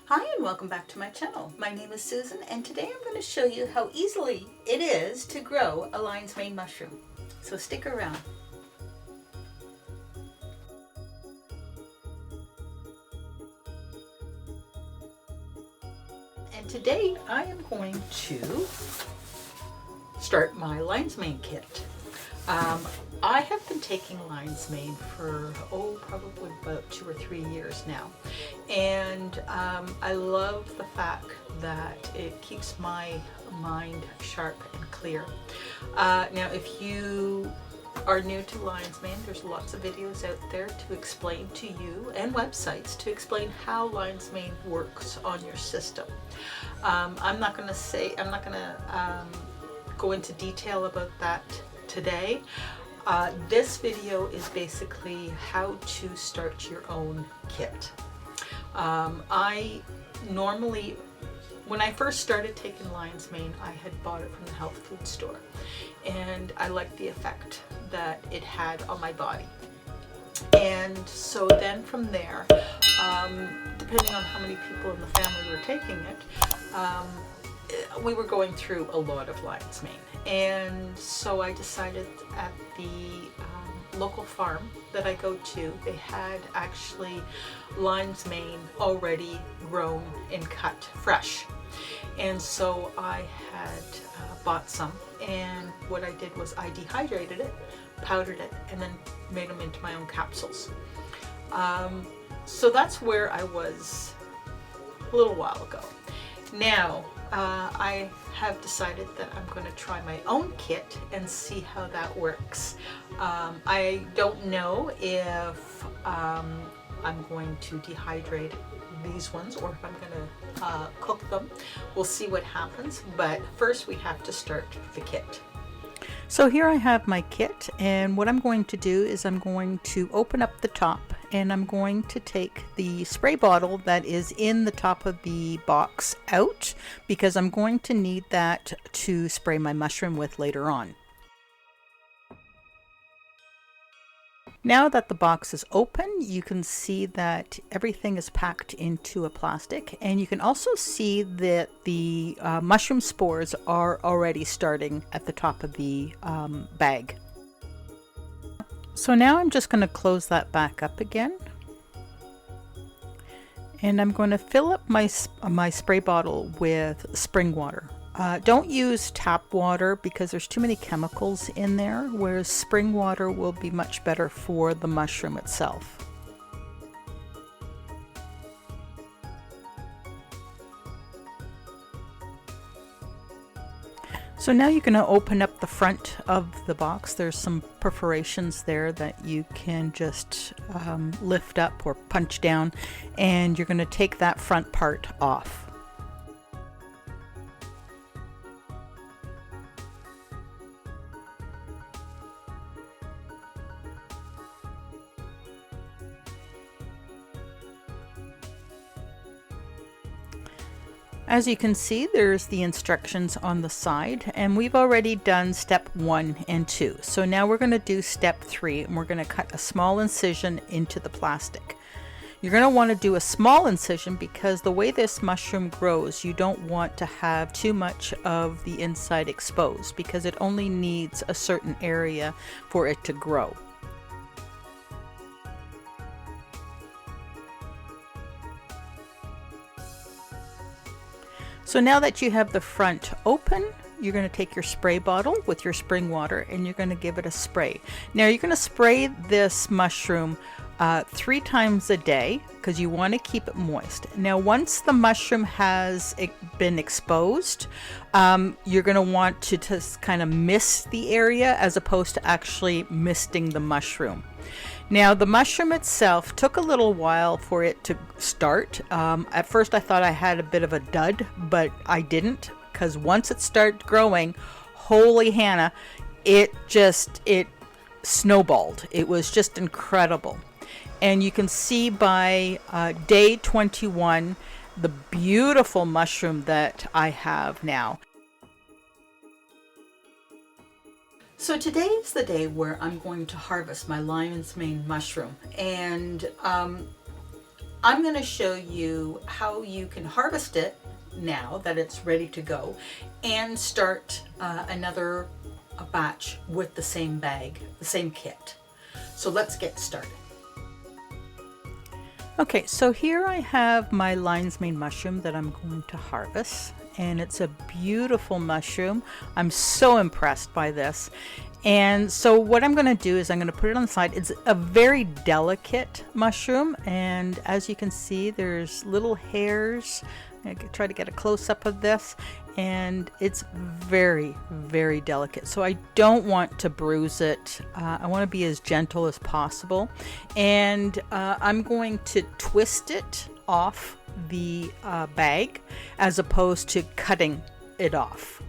Hi and welcome back to my channel. My name is Susan and today I'm going to show you how easily it is to grow a lion's mane mushroom. So stick around. And today I am going to start my lion's mane kit. I have been taking lion's mane for, probably about 2 or 3 years now. And I love the fact that it keeps my mind sharp and clear. Now, if you are new to lion's mane, there's lots of videos out there to explain to you and websites to explain how lion's mane works on your system. I'm not going to go into detail about that today. This video is basically how to start your own kit. I normally, when I first started taking lion's mane, I had bought it from the health food store, and I liked the effect that it had on my body. And so then from there, depending on how many people in the family were taking it, we were going through a lot of lion's mane. And so I decided at the local farm that I go to, they had actually lion's mane already grown and cut fresh. And so I had bought some, and what I did was I dehydrated it, powdered it, and then made them into my own capsules. So that's where I was a little while ago. Now, I have decided that I'm going to try my own kit and see how that works. I don't know if I'm going to dehydrate these ones or if I'm going to cook them. We'll see what happens, but first we have to start the kit. So here I have my kit, and what I'm going to do is I'm going to open up the top, and I'm going to take the spray bottle that is in the top of the box out, because I'm going to need that to spray my mushroom with later on. Now that the box is open, you can see that everything is packed into a plastic, and you can also see that the mushroom spores are already starting at the top of the bag. So now I'm just going to close that back up again, and I'm going to fill up my spray bottle with spring water. Don't use tap water because there's too many chemicals in there, whereas spring water will be much better for the mushroom itself. So now you're going to open up the front of the box. There's some perforations there that you can just lift up or punch down, and you're going to take that front part off. As you can see, there's the instructions on the side, and we've already done step 1 and 2. So now we're going to do step 3, and we're going to cut a small incision into the plastic. You're going to want to do a small incision because the way this mushroom grows, you don't want to have too much of the inside exposed, because it only needs a certain area for it to grow. So now that you have the front open, you're going to take your spray bottle with your spring water, and you're going to give it a spray. Now you're going to spray this mushroom 3 times a day because you want to keep it moist. Now once the mushroom has been exposed, you're going to want to just kind of mist the area as opposed to actually misting the mushroom. Now the mushroom itself took a little while for it to start. At first I thought I had a bit of a dud, but I didn't, because once it started growing, holy Hannah, it snowballed. It was just incredible. And you can see by day 21 the beautiful mushroom that I have now. So today is the day where I'm going to harvest my lion's mane mushroom, and I'm going to show you how you can harvest it now that it's ready to go and start another batch with the same bag, the same kit. So let's get started. Okay, so here I have my lion's mane mushroom that I'm going to harvest, and it's a beautiful mushroom. I'm so impressed by this. And so what I'm going to do is I'm going to put it on the side. It's a very delicate mushroom, and as you can see, there's little hairs. I try to get a close-up of this, and it's very, very delicate. So I don't want to bruise it. I want to be as gentle as possible, and I'm going to twist it off the bag as opposed to cutting it off.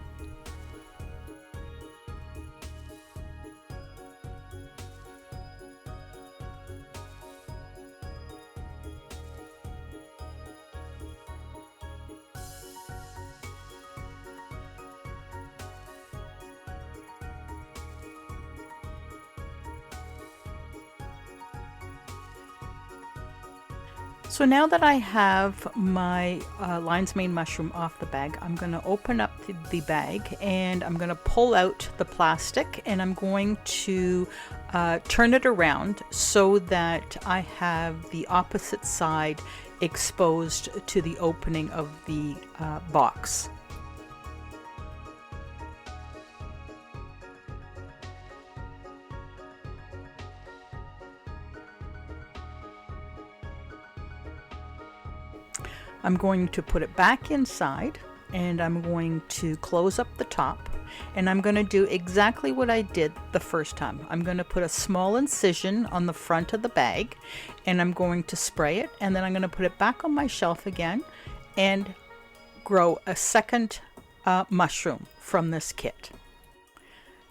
So now that I have my lion's mane mushroom off the bag, I'm going to open up the bag and I'm going to pull out the plastic, and I'm going to turn it around so that I have the opposite side exposed to the opening of the box. I'm going to put it back inside, and I'm going to close up the top, and I'm going to do exactly what I did the first time. I'm going to put a small incision on the front of the bag, and I'm going to spray it, and then I'm going to put it back on my shelf again and grow a second mushroom from this kit.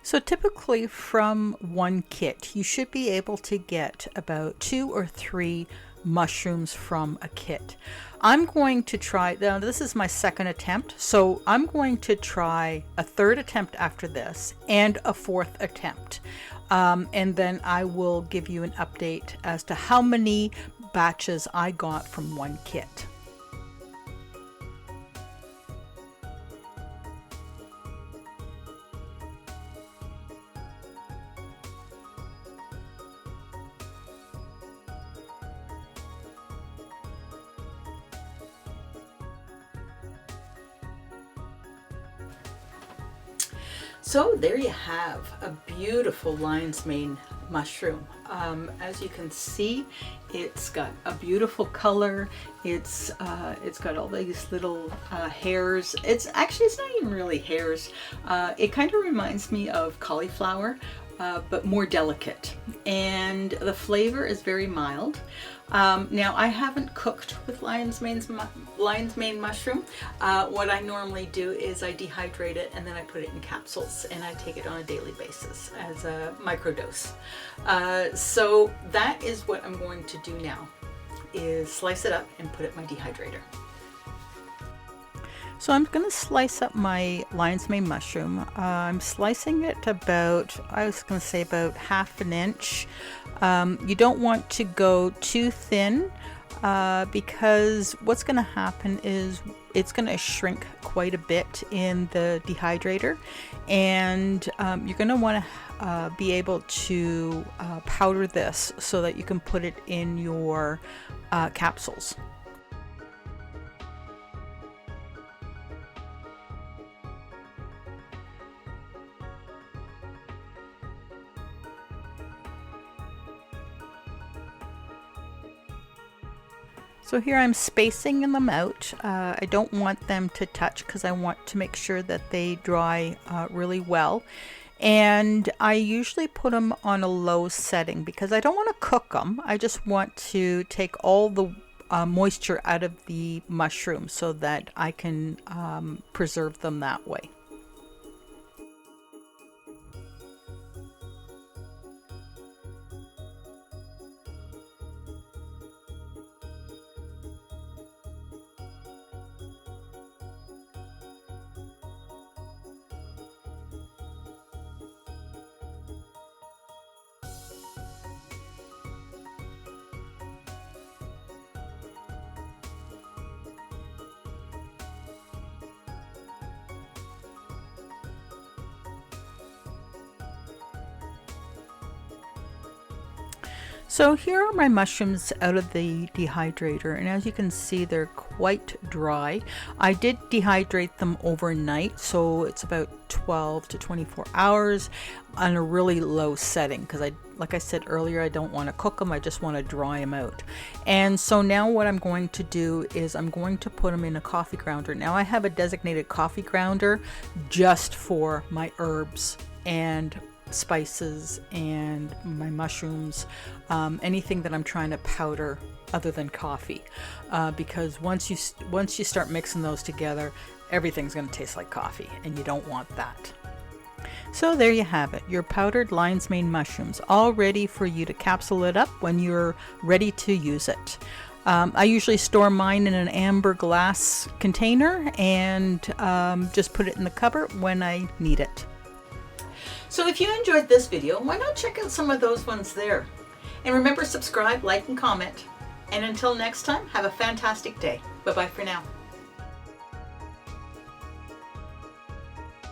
So typically from one kit, you should be able to get about 2 or 3 mushrooms from a kit. I'm going to try, now this is my second attempt, so I'm going to try a third attempt after this and a fourth attempt. And then I will give you an update as to how many batches I got from one kit. So there you have a beautiful lion's mane mushroom. As you can see, it's got a beautiful color. It's got all these little hairs. It's not even really hairs. It kind of reminds me of cauliflower, but more delicate. And the flavor is very mild. Now I haven't cooked with lion's mane mushroom. What I normally do is I dehydrate it and then I put it in capsules, and I take it on a daily basis as a microdose. So that is what I'm going to do now, is slice it up and put it in my dehydrator. So I'm going to slice up my lion's mane mushroom. I'm slicing it about, I was going to say about 1/2 inch. You don't want to go too thin because what's going to happen is it's going to shrink quite a bit in the dehydrator, and you're going to want to be able to powder this so that you can put it in your capsules. So here I'm spacing them out. I don't want them to touch because I want to make sure that they dry really well. And I usually put them on a low setting because I don't want to cook them. I just want to take all the moisture out of the mushroom so that I can preserve them that way. So here are my mushrooms out of the dehydrator, and as you can see, they're quite dry. I did dehydrate them overnight, so it's about 12 to 24 hours on a really low setting, because like I said earlier, I don't want to cook them, I just want to dry them out. And so now what I'm going to do is I'm going to put them in a coffee grounder. Now I have a designated coffee grounder just for my herbs and spices and my mushrooms, anything that I'm trying to powder other than coffee, because once you start mixing those together, everything's going to taste like coffee, and you don't want that. So there you have it, your powdered lion's mane mushrooms, all ready for you to capsule it up when you're ready to use it. I usually store mine in an amber glass container and just put it in the cupboard when I need it. So if you enjoyed this video, why not check out some of those ones there? And remember, subscribe, like, and comment. And until next time, have a fantastic day. Bye-bye for now.